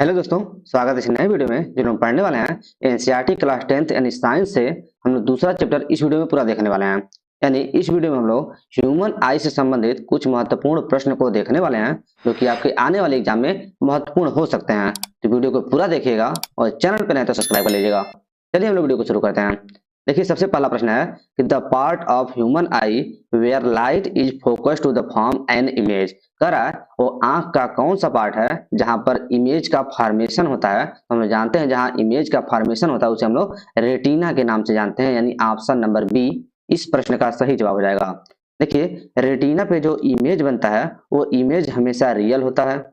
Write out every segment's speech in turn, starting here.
Hello दोस्तों, स्वागत है इस नए वीडियो में जो हम पढ़ने वाले हैं। एनसीईआरटी क्लास 10th यानी साइंस से हम लोग दूसरा चैप्टर इस वीडियो में पूरा देखने वाले हैं। यानी इस वीडियो में हम लोग ह्यूमन आई से संबंधित कुछ महत्वपूर्ण प्रश्न को देखने वाले हैं जो कि आपके आने वाले एग्जाम में महत्वपूर्ण हो सकते हैं। तो वीडियो को पूरा देखिएगा और चैनल पर नए तो सब्सक्राइब कर लीजिएगा। चलिए हम लोग वीडियो को शुरू करते हैं। देखिए, सबसे पहला प्रश्न है कि the part of human eye where light is focus to the form an image. कह रहा है वो आंख का कौन सा पार्ट है जहां पर इमेज का फॉर्मेशन होता है। हम लोग जानते हैं जहां इमेज का फॉर्मेशन होता है उसे हम लोग रेटिना के नाम से जानते हैं। यानी ऑप्शन नंबर बी इस प्रश्न का सही जवाब हो जाएगा। देखिए, रेटिना पे जो इमेज बनता है वो इमेज हमेशा रियल होता है,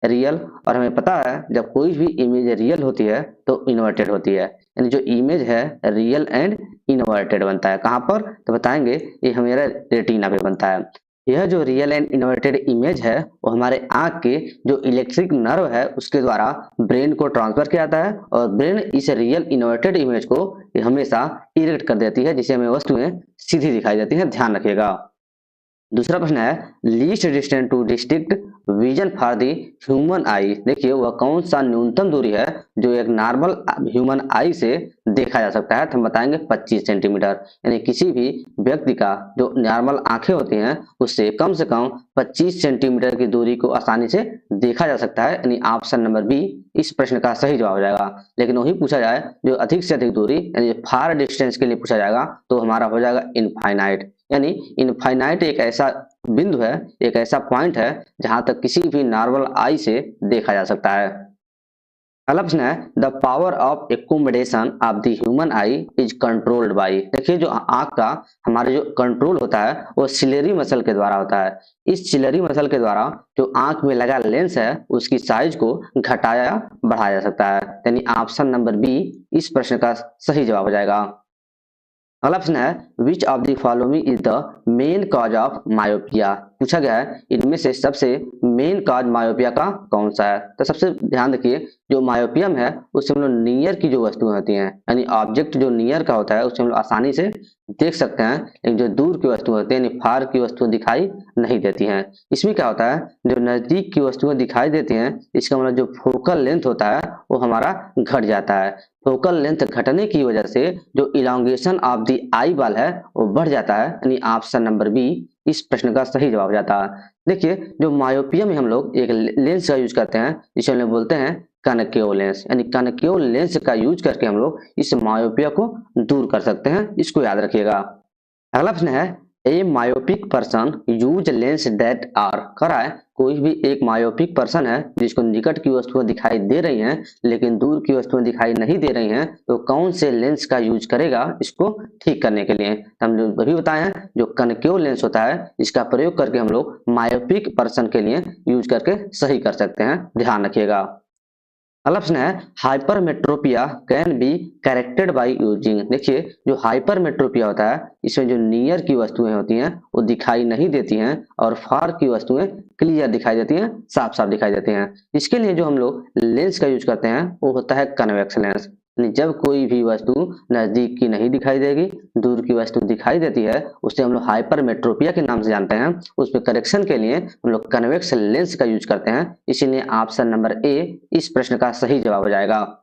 रियल। और हमें पता है जब कोई भी इमेज रियल होती है तो इन्वर्टेड होती है। यानी जो इमेज है रियल एंड इन्वर्टेड बनता है। कहाँ पर तो बताएंगे, ये हमारा रेटिना पे बनता है। यह जो रियल एंड इन्वर्टेड इमेज है वो हमारे आंख के जो इलेक्ट्रिक नर्व है उसके द्वारा ब्रेन को ट्रांसफर किया जाता है और ब्रेन इस रियल इन्वर्टेड इमेज को हमेशा इरेक्ट कर देती है, जिससे हमें वस्तुएं सीधी दिखाई देती हैं। ध्यान रखिएगा। दूसरा प्रश्न है least distance to district vision for the human eye. देखिए, वह कौन सा न्यूनतम दूरी है जो एक नॉर्मल ह्यूमन आई से देखा जा सकता है। तो हम बताएंगे 25 सेंटीमीटर। यानी किसी भी व्यक्ति का जो नॉर्मल आंखें होती हैं उससे कम से कम 25 सेंटीमीटर की दूरी को आसानी से देखा जा सकता है। यानी ऑप्शन नंबर बी इस प्रश्न का सही जवाब हो जाएगा। लेकिन वही पूछा जाए जो अधिक से अधिक दूरी यानी फार डिस्टेंस के लिए पूछा जाएगा तो हमारा हो जाएगा इनफाइनाइट। यानी इनफाइनाइट एक ऐसा बिंदु है, एक ऐसा पॉइंट है जहां तक किसी भी नॉर्मल आई से देखा जा सकता है। अगला प्रश्न है the power of accommodation of the human eye is controlled by. देखिए, जो आंख का हमारे जो कंट्रोल होता है वो सिलेरी मसल के द्वारा होता है। इस सिलेरी मसल के द्वारा जो आंख में लगा लेंस है उसकी साइज को घटाया बढ़ाया जा सकता है। यानी ऑप्शन नंबर बी इस प्रश्न का सही जवाब हो जाएगा। अगला प्रश्न है which of the following is the main cause of myopia. पूछा गया है इनमें से सबसे मेन कॉज मायोपिया का कौन सा है। तो सबसे ध्यान रखिए, जो मायोपियम है उससे हम लोग नियर की जो वस्तुएं होती हैं यानी ऑब्जेक्ट जो नियर का होता है उससे हम लोग आसानी से देख सकते हैं, लेकिन जो दूर की वस्तुएं होती हैं यानी फार की वस्तुएं दिखाई नहीं देती हैं। इसमें क्या होता है, जो नजदीक की वस्तुएं दिखाई देती हैं इसका मतलब जो फोकल लेंथ होता है वो हमारा घट जाता है। फोकल लेंथ घटने की वजह से जो elongation of the eye ball है वो बढ़ जाता है। यानी ऑप्शन नंबर बी इस प्रश्न का सही जवाब हो जाता है। देखिए, जो मायोपिया में हम लोग एक लेंस का यूज करते हैं जिसे हम लोग बोलते हैं कनकेव लेंस। यानी कनकेव लेंस का यूज करके हम लोग इस मायोपिया को दूर कर सकते हैं, इसको याद रखिएगा। अगला प्रश्न है a myopic person use lens that are. कर रहा है कोई भी एक मायोपिक पर्सन है जिसको निकट की वस्तुएं दिखाई दे रही हैं लेकिन दूर की वस्तुएं दिखाई नहीं दे रही हैं, तो कौन से लेंस का यूज करेगा इसको ठीक करने के लिए। तो हम लोग वही बताए हैं जो कनकेव लेंस होता है इसका प्रयोग करके हम लोग मायोपिक पर्सन के लिए यूज करके सही कर सकते हैं। ध्यान रखिएगा। अगला प्रश्न है hypermetropia can be corrected by using. देखिए, जो हाइपरमेट्रोपिया होता है इसमें जो नियर की वस्तुएं होती हैं वो दिखाई नहीं देती हैं और फार की वस्तुएं क्लियर दिखाई देती हैं, साफ साफ दिखाई देती हैं। इसके लिए जो हम लोग लेंस का यूज करते हैं वो होता है कन्वेक्स लेंस। यानी जब कोई भी वस्तु नजदीक की नहीं दिखाई देगी, दूर की वस्तु दिखाई देती है, उसे हम लोग हाइपरमेट्रोपिया के नाम से जानते हैं। उस पर करेक्शन के लिए हम लोग कन्वेक्स लेंस का यूज करते हैं। इसीलिए ऑप्शन नंबर ए इस प्रश्न का सही जवाब हो जाएगा।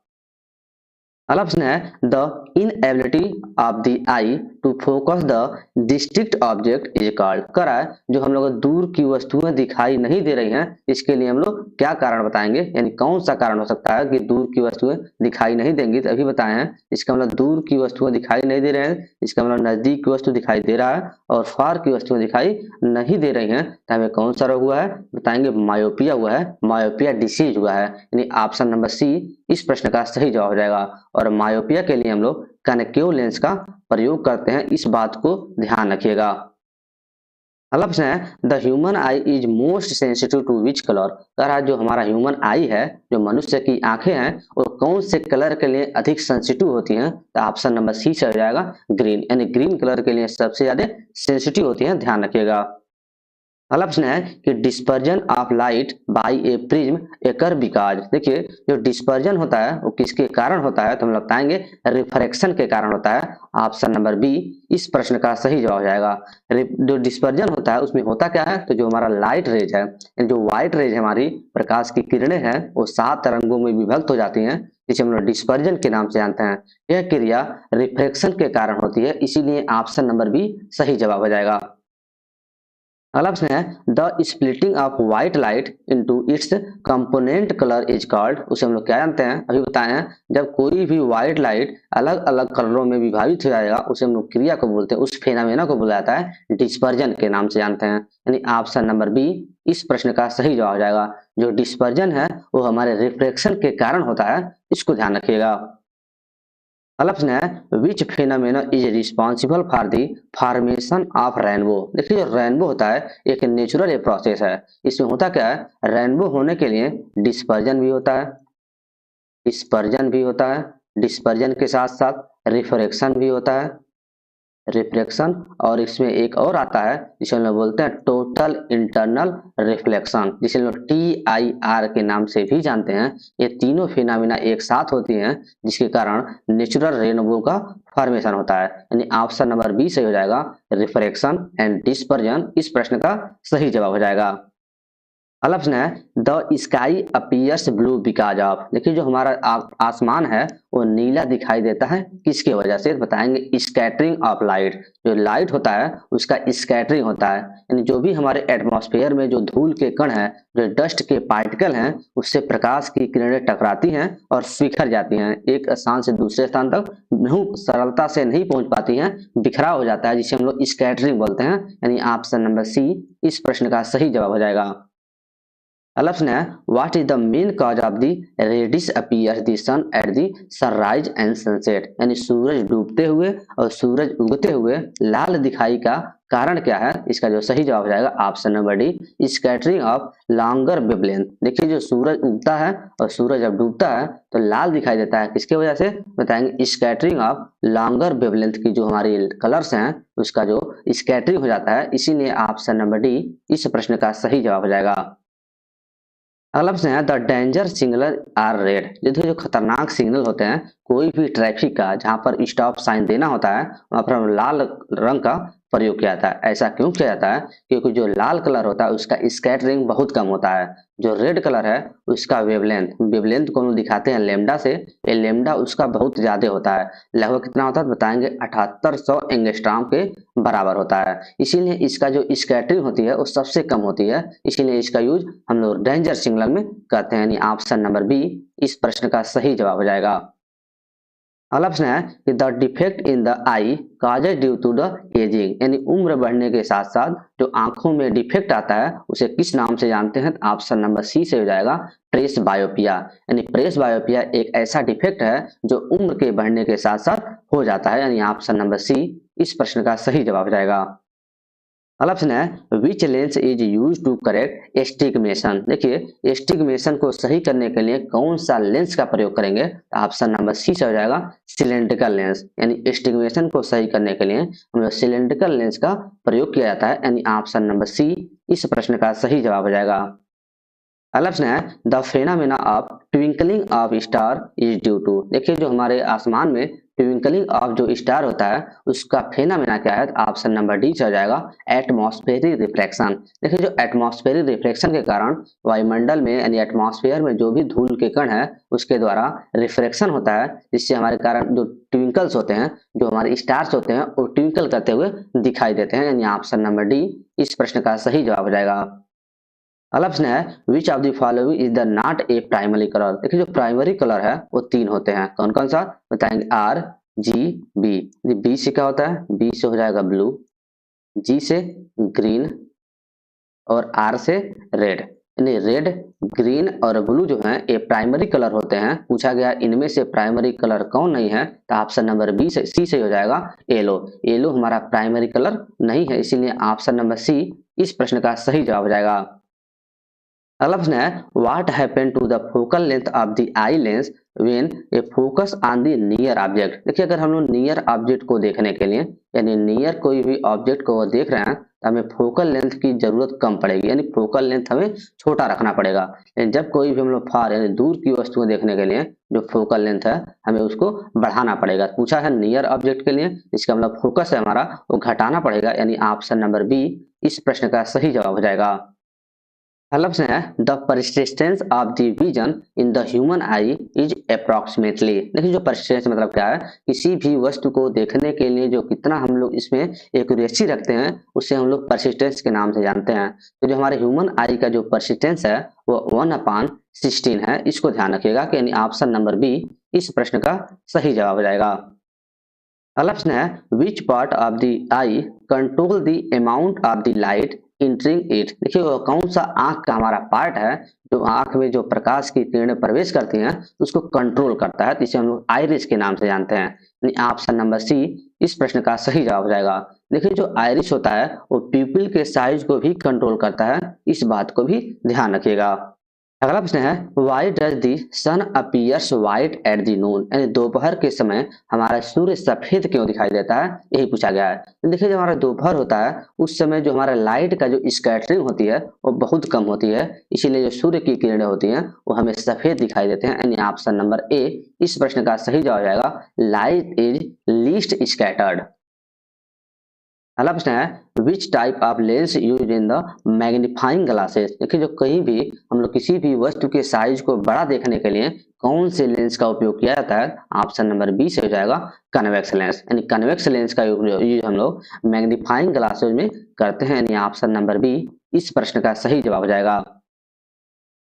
अगला प्रश्न है the inability of the eye to focus the district object is called. कर रहा है जो हम लोग दूर की वस्तुएं दिखाई नहीं दे रही हैं इसके लिए हम लोग क्या कारण बताएंगे, यानी कौन सा कारण हो सकता है कि दूर की वस्तुएं दिखाई नहीं देंगी। तो अभी बताए हैं इसका मतलब दूर की वस्तुएं दिखाई नहीं दे रहे हैं, इसका मतलब नजदीक की वस्तु दिखाई दे रहा है और फार की वस्तुएं दिखाई नहीं दे रही हैं। तो हमें कौन सा रोग हुआ है, बताएंगे मायोपिया हुआ है, मायोपिया डिसीज हुआ है। यानी ऑप्शन नंबर सी इस प्रश्न का सही जवाब हो जाएगा। और मायोपिया के लिए हम लोग कनकेव लेंस का प्रयोग करते हैं, इस बात को ध्यान रखिएगा। अगला प्रश्न है the human eye is most sensitive to which colour. कह रहा है जो हमारा ह्यूमन आई है, जो मनुष्य की आंखें हैं, वो कौन से कलर के लिए अधिक सेंसिटिव होती हैं। तो ऑप्शन नंबर सी से हो जाएगा ग्रीन। यानी ग्रीन कलर के लिए सबसे ज्यादा सेंसिटिव होती हैं। ध्यान रखिएगा। अगला प्रश्न है कि dispersion of light by A prism acre because. देखिए जो डिस्पर्जन होता है वो किसके कारण होता है, तो हम बताएंगे रिफ्रैक्शन के कारण होता है। ऑप्शन नंबर बी इस प्रश्न का सही जवाब हो जाएगा। जो डिस्पर्जन होता है उसमें होता क्या है, तो जो हमारा लाइट रेज है, जो व्हाइट रेज हमारी प्रकाश की किरणें हैं वो 7 तरंगों में विभक्त हो जाती हैं, जिसे हम लोग डिस्पर्जन के नाम से जानते हैं। यह क्रिया रिफ्रैक्शन के कारण होती है, इसीलिए ऑप्शन नंबर बी सही जवाब हो जाएगा। अगला प्रश्न है the splitting of white light into its component colour is called. उसे हम लोग क्या जानते हैं, अभी बताए हैं। जब कोई भी व्हाइट लाइट अलग अलग कलरों में विभाजित हो जाएगा उसे हम लोग क्रिया को बोलते हैं, उस फेनामेना को बोला जाता है डिस्पर्जन के नाम से जानते हैं। यानी ऑप्शन नंबर बी इस प्रश्न का सही जवाब हो जाएगा। जो डिस्पर्जन है वो हमारे रिफ्रैक्शन के कारण होता है, इसको ध्यान रखिएगा। अगला प्रश्न है which phenomena is responsible for the formation of rainbow. देखिए जो रेनबो होता है एक नेचुरल प्रोसेस है। इसमें होता क्या है, रेनबो होने के लिए डिस्पर्जन भी होता है, डिस्पर्जन भी होता है, डिस्पर्जन के साथ साथ रिफ्रैक्शन भी होता है, रिफ्लेक्शन, और इसमें एक और आता है जिसे हम लोग बोलते हैं टोटल इंटरनल रिफ्लेक्शन, जिसे हम लोग TIR के नाम से भी जानते हैं। ये तीनों फिनोमिना एक साथ होती हैं जिसके कारण नेचुरल रेनबो का फॉर्मेशन होता है। यानी ऑप्शन नंबर बी सही हो जाएगा, रिफ्रैक्शन एंड डिस्पर्जन इस प्रश्न का सही जवाब हो जाएगा। अगला प्रश्न है the sky appears blue because of. देखिए जो हमारा आसमान है वो नीला दिखाई देता है किसके वजह से, बताएंगे स्कैटरिंग ऑफ लाइट। जो लाइट होता है उसका स्कैटरिंग होता है, यानी जो भी हमारे एटमॉस्फेयर में जो धूल के कण हैं, जो डस्ट के पार्टिकल हैं, उससे प्रकाश की किरणें टकराती हैं और बिखर जाती हैं, एक स्थान से दूसरे स्थान तक नहीं सरलता से नहीं पहुंच पाती हैं, बिखराव हो जाता है, जिसे हम लोग स्कैटरिंग बोलते हैं। यानी ऑप्शन नंबर सी इस प्रश्न का सही जवाब हो जाएगा। अगला प्रश्न है what is the main cause of the reddish appears the sun at the sunrise and sunset. यानी सूरज डूबते हुए और सूरज उगते हुए लाल दिखाई का कारण क्या है, इसका जो सही जवाब हो जाएगा option number D scattering of longer wavelength. देखिए जो सूरज उगता है और सूरज जब डूबता है तो लाल दिखाई देता है, किसके वजह से, बताएंगे स्कैटरिंग ऑफ लॉन्गर वेवलेंथ की जो हमारी कलर्स हैं उसका जो स्कैटरिंग हो जाता है, इसीलिए ऑप्शन नंबर डी इस प्रश्न का सही जवाब हो जाएगा। अगला प्रश्न है the danger signal are red. जो खतरनाक सिग्नल होते हैं कोई भी ट्रैफिक का, जहां पर स्टॉप साइन देना होता है वहां पर हम लाल रंग का प्रयोग किया जाता है। ऐसा क्यों किया जाता है, क्योंकि जो लाल कलर होता है उसका स्कैटरिंग बहुत कम होता है। जो रेड कलर है उसका वेवलेंथ को हम दिखाते हैं लेमडा से, ये लेमडा उसका बहुत ज्यादा होता है, लगभग कितना होता है बताएंगे 7800 एंगस्ट्रॉम के बराबर होता है। इसीलिए इसका जो स्कैटरिंग होती है वो सबसे कम होती है, इसीलिए इसका यूज हम लोग डेंजर सिग्नल में करते हैं। यानी ऑप्शन नंबर बी इस प्रश्न का सही जवाब हो जाएगा। अगला प्रश्न है कि the defect in the eye causes due to the ageing. यानी उम्र बढ़ने के साथ साथ जो आंखों में डिफेक्ट आता है उसे किस नाम से जानते हैं, ऑप्शन नंबर सी से हो जाएगा प्रेस बायोपिया। यानी प्रेस बायोपिया एक ऐसा डिफेक्ट है जो उम्र के बढ़ने के साथ साथ हो जाता है, यानी ऑप्शन नंबर सी इस प्रश्न का सही जवाब हो जाएगा। अगला प्रश्न है which lens is use to correct astigmatism. देखिए एस्टिग्मेशन को सही करने के लिए कौन सा लेंस का प्रयोग करेंगे, ऑप्शन नंबर सी से हो जाएगा सिलेंड्रिकल लेंस। यानी एस्टिग्मेशन को सही करने के लिए हम लोग सिलेंड्रिकल लेंस का प्रयोग किया जाता है, यानी ऑप्शन नंबर सी इस प्रश्न का सही जवाब हो जाएगा। अगला प्रश्न है the phenomena of twinkling of star is due to. देखिए जो हमारे आसमान में ट्विंकलिंग ऑफ जो स्टार होता है उसका फेनामेना क्या है, ऑप्शन नंबर डी से हो जाएगा एटमॉस्फेरिक रिफ्लेक्शन। देखिए जो एटमॉस्फेरिक रिफ्लेक्शन के कारण वायुमंडल में यानी एटमॉस्फेयर में जो भी धूल के कण है उसके द्वारा रिफ्लेक्शन होता है, जिससे हमारे कारण जो ट्विंकल्स होते हैं, जो हमारे स्टार्स होते हैं वो ट्विंकल करते हुए दिखाई देते हैं, यानी ऑप्शन नंबर डी इस प्रश्न का सही जवाब हो जाएगा। अगला प्रश्न है which of the following is the not a primary colour. देखिए जो प्राइमरी कलर है वो 3 होते हैं, कौन कौन सा बताएंगे, आर जी बी। बी से क्या होता है, बी से हो जाएगा ब्लू, जी से ग्रीन और आर से रेड। यानी रेड, ग्रीन और ब्लू जो है ये प्राइमरी कलर होते हैं। पूछा गया इनमें से प्राइमरी कलर कौन नहीं है, तो ऑप्शन नंबर बी से सी से हो जाएगा येलो। येलो हमारा प्राइमरी कलर नहीं है, इसीलिए ऑप्शन नंबर सी इस प्रश्न का सही जवाब हो जाएगा। अगला प्रश्न है what happen to the focal length of the eye lens when a focus on the near object. देखिए अगर हम लोग नियर ऑब्जेक्ट को देखने के लिए यानी नियर कोई भी ऑब्जेक्ट को देख रहे हैं तो हमें फोकल लेंथ की जरूरत कम पड़ेगी, यानी फोकल लेंथ हमें छोटा रखना पड़ेगा। लेकिन जब कोई भी हम लोग फार यानी दूर की वस्तुएं देखने के लिए जो फोकल लेंथ है हमें उसको बढ़ाना पड़ेगा। पूछा है नियर ऑब्जेक्ट के लिए, इसका मतलब फोकस है हमारा वो घटाना पड़ेगा, यानी ऑप्शन नंबर बी इस प्रश्न का सही जवाब हो जाएगा। अगला प्रश्न है the persistence of the vision in the human eye is approximately. देखिए जो परसिस्टेंस मतलब क्या है, किसी भी वस्तु को देखने के लिए जो कितना हम लोग इसमें एक्यूरेसी रखते हैं उसे हम लोग परसिस्टेंस के नाम से जानते हैं। तो जो हमारे ह्यूमन आई का जो परसिस्टेंस है वो 1/16 है। इसको ध्यान रखिएगा कि यानी ऑप्शन नंबर बी इस प्रश्न का सही जवाब हो जाएगा। अगला प्रश्न है which part of the eye control the amount of the light entering it. देखिए वो कौन सा आंख का हमारा पार्ट है जो आंख में जो प्रकाश की किरणें प्रवेश करती हैं उसको कंट्रोल करता है, तो इसे हम लोग आइरिस के नाम से जानते हैं, यानी ऑप्शन नंबर सी इस प्रश्न का सही जवाब हो जाएगा। देखिए जो आइरिस होता है वो प्यूपिल के साइज को भी कंट्रोल करता है, इस बात को भी ध्यान रखिएगा। अगला प्रश्न है why does the sun appears white at the noon, यानी दोपहर के समय हमारा सूर्य सफेद क्यों दिखाई देता है, यही पूछा गया है। तो देखिए जब हमारा दोपहर होता है उस समय जो हमारा लाइट का जो स्कैटरिंग होती है वो बहुत कम होती है, इसीलिए जो सूर्य की किरणें होती हैं वो हमें सफेद दिखाई देते हैं, यानी ऑप्शन नंबर ए इस प्रश्न का सही जवाब हो जाएगा। Light is least scattered. अगला प्रश्न है which type of lens use in the magnifying glasses. देखिए जो कहीं भी हम लोग किसी भी वस्तु के साइज को बड़ा देखने के लिए कौन से लेंस का उपयोग किया जाता है, ऑप्शन नंबर बी से हो जाएगा कन्वेक्स लेंस, यानी कन्वेक्स लेंस का यूज हम लोग मैग्नीफाइंग ग्लासेस में करते हैं, यानी ऑप्शन नंबर बी इस प्रश्न का सही जवाब हो जाएगा।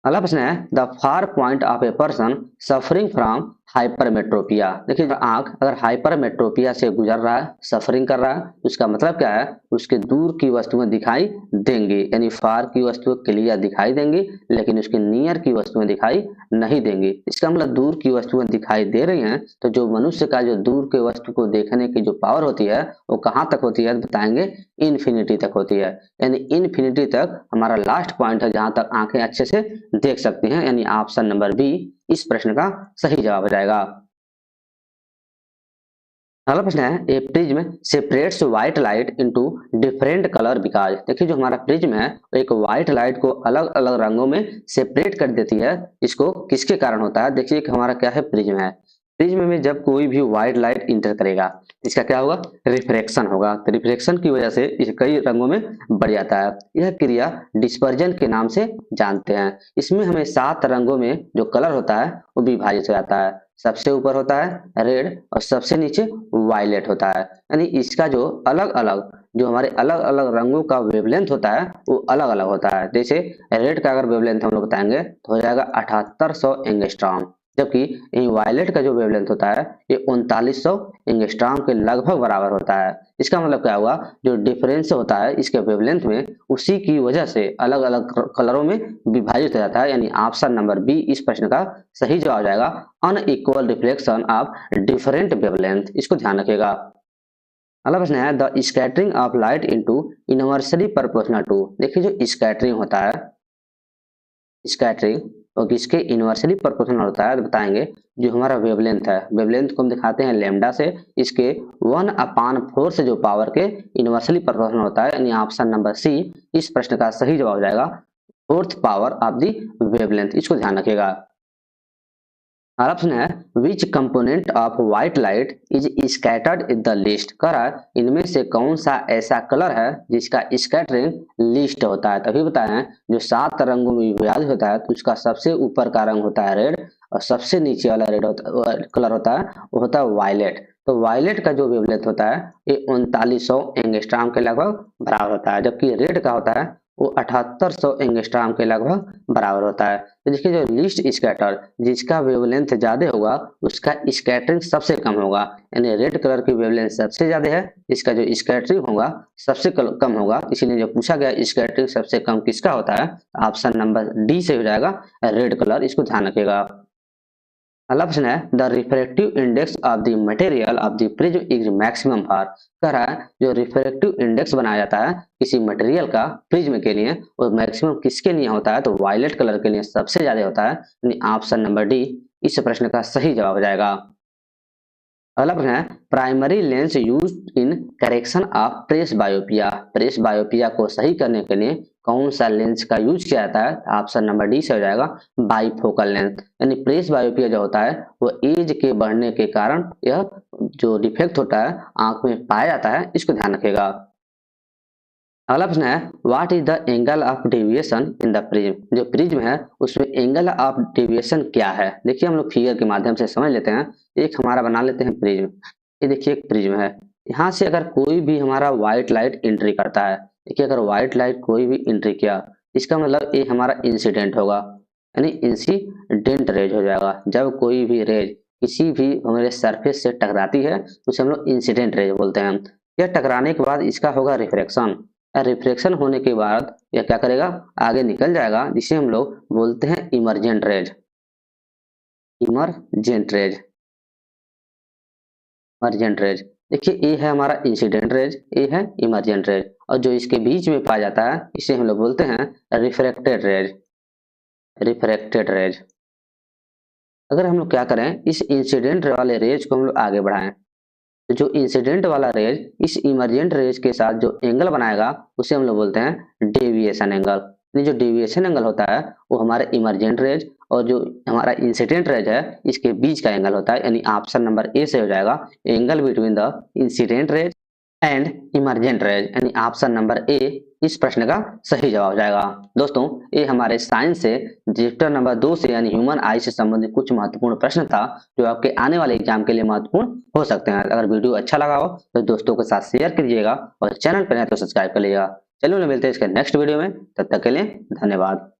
अगला प्रश्न है the far point of a person suffering from hypermetropia. देखिए आंख अगर हाइपरमेट्रोपिया से गुजर रहा है, सफरिंग कर रहा है, तो उसका मतलब क्या है, उसके दूर की वस्तुएं दिखाई देंगी, यानी फार की वस्तुएं क्लियर दिखाई देंगी लेकिन उसके नियर की वस्तुएं दिखाई नहीं देंगी। इसका मतलब दूर की वस्तुएं दिखाई दे रही हैं तो जो मनुष्य का जो दूर के वस्तु को देखने की जो पावर होती है वो कहाँ तक होती है, बताएंगे इन्फिनिटी तक होती है, यानी इन्फिनिटी तक हमारा लास्ट पॉइंट है जहां तक आंखें अच्छे से देख सकती हैं, यानी ऑप्शन नंबर बी इस प्रश्न का सही जवाब हो जाएगा। अगला प्रश्न है a prism separates white light into different colour because. देखिए जो हमारा प्रिज्म है वो एक व्हाइट लाइट को अलग अलग रंगों में सेपरेट कर देती है, इसको किसके कारण होता है। देखिए कि हमारा क्या है प्रिज्म है, प्रिज्म में जब कोई भी व्हाइट लाइट इंटर करेगा इसका क्या होगा, रिफ्रैक्शन होगा, तो रिफ्रैक्शन की वजह से इसे कई रंगों में बढ़ जाता है। यह क्रिया डिस्पर्जन के नाम से जानते हैं। इसमें हमें 7 रंगों में जो कलर होता है वो विभाजित हो जाता है, सबसे ऊपर होता है रेड और सबसे नीचे वायलेट होता है, यानी इसका जो अलग अलग जो हमारे अलग अलग रंगों का वेवलेंथ होता है वो अलग अलग होता है। जैसे रेड का अगर वेवलेंथ हम लोग बताएंगे तो हो जाएगा 7800 एंगस्ट्रॉम, जबकि ये वायलेट का जो वेवलेंथ होता है ये 3900 एंगस्ट्रॉम के लगभग बराबर होता है। इसका मतलब क्या हुआ, जो डिफरेंस होता है इसके वेवलेंथ में उसी की वजह से अलग अलग कलरों में विभाजित हो जाता है, यानी ऑप्शन नंबर बी इस प्रश्न का सही जवाब हो जाएगा unequal reflection of different wavelength. इसको ध्यान रखिएगा। अगला प्रश्न है the scattering of light into inversely proportional to. देखिए जो स्कैटरिंग होता है, स्कैटरिंग और किसके इनवर्सली प्रोपोर्शनल होता है, तो बताएंगे जो हमारा वेवलेंथ है, वेवलेंथ को हम दिखाते हैं लैम्डा से, इसके 1/4 से जो पावर के इनवर्सली प्रोपोर्शनल होता है, यानी ऑप्शन नंबर सी इस प्रश्न का सही जवाब हो जाएगा, 4th power of the wavelength. इसको ध्यान रखिएगा। अगला प्रश्न है विच component of white light is scattered in the list. कह रहा है इनमें से कौन सा ऐसा कलर है जिसका स्कैटरिंग लिस्ट होता है। तभी बताएं जो 7 रंगों में विभाजित होता है तो उसका सबसे ऊपर का रंग होता है रेड और सबसे नीचे वाला रेड कलर होता है वो होता है वायलेट। तो वायलेट का जो वेवलेंथ होता है ये 3900 एंगस्ट्रॉम के लगभग बराबर होता है, जबकि रेड का होता है वो 7800 एंगस्ट्रॉम के लगभग बराबर होता है। तो देखिए जो लीस्ट स्कैटर जिसका वेवलेंथ ज्यादा होगा उसका स्कैटरिंग सबसे कम होगा, यानी रेड कलर की वेवलेंथ सबसे ज्यादा है, इसका जो स्कैटरिंग होगा सबसे कम होगा, इसीलिए जो पूछा गया स्कैटरिंग सबसे कम किसका होता है, ऑप्शन नंबर डी से हो जाएगा रेड कलर। इसको ध्यान रखिएगा। अगला प्रश्न है the refractive index of the material of the prism is maximum for. कह रहा है जो रिफ्रैक्टिव इंडेक्स बनाया जाता है किसी मटेरियल का प्रिज्म के लिए वो मैक्सिमम किसके लिए होता है, तो वायलेट कलर के लिए सबसे ज्यादा होता है, यानी ऑप्शन नंबर डी इस प्रश्न का सही जवाब हो जाएगा। अगला प्रश्न है primary lens used in correction of presbyopia. Presbyopia को सही करने के लिए कौन सा लेंस का यूज किया जाता है? ऑप्शन नंबर डी से हो जाएगा बाइफोकल लेंस। यानी प्रेस बायोपिया जो होता है वो एज के बढ़ने के कारण यह जो डिफेक्ट होता है आंख में पाया जाता है, इसको ध्यान रखिएगा। अगला प्रश्न है what is the angle of deviation in the prism. जो प्रिज्म है उसमें एंगल ऑफ डेविएशन क्या है? देखिए हम लोग फिगर के माध्यम से समझ लेते हैं। एक हमारा बना लेते हैं प्रिज्म। ये देखिए एक प्रिज्म है। यहाँ से अगर कोई भी हमारा व्हाइट लाइट एंट्री करता है, देखिए अगर व्हाइट लाइट कोई भी एंट्री किया, इसका मतलब ये हमारा इंसिडेंट होगा, यानी इंसिडेंट रेज हो जाएगा। जब कोई भी रेज किसी भी हमारे सरफेस से टकराती है तो उसे हम लोग इंसिडेंट रेज बोलते हैं। यह टकराने के बाद इसका होगा रिफ्रैक्शन। रिफ्रैक्शन होने के बाद यह क्या करेगा, आगे निकल जाएगा, जिसे हम लोग बोलते हैं emergent rays. Emergent rays, emergent rays. देखिए ये है हमारा इंसिडेंट रेज, ये है इमर्जेंट रेज, और जो इसके बीच में पाया जाता है इसे हम लोग बोलते हैं रिफ्रैक्टेड रेज। Refracted raise. अगर हम लोग क्या करें, इस इंसिडेंट वाले रेज को हम लोग आगे बढ़ाएं, तो जो इंसिडेंट वाला रेज इस इमर्जेंट रेज के साथ जो एंगल बनाएगा उसे हम लोग बोलते हैं डेविएशन एंगल। यानी जो डेविएशन एंगल होता है वो हमारे इमर्जेंट रेज और जो हमारा इंसिडेंट रेज है इसके बीच का एंगल होता है। यानी ऑप्शन नंबर ए से हो जाएगा angle between the incident rays and emergent rays, यानी ऑप्शन नंबर ए इस प्रश्न का सही जवाब हो जाएगा। दोस्तों ये हमारे साइंस से चैप्टर नंबर 2 से यानी ह्यूमन आई से संबंधित कुछ महत्वपूर्ण प्रश्न था जो आपके आने वाले एग्जाम के लिए महत्वपूर्ण हो सकते हैं। अगर वीडियो अच्छा लगा हो तो दोस्तों के साथ शेयर कीजिएगा और चैनल पर नए तो सब्सक्राइब कर लीजिएगा। चलिए मिलते हैं इसके नेक्स्ट वीडियो में, तब तक के लिए धन्यवाद।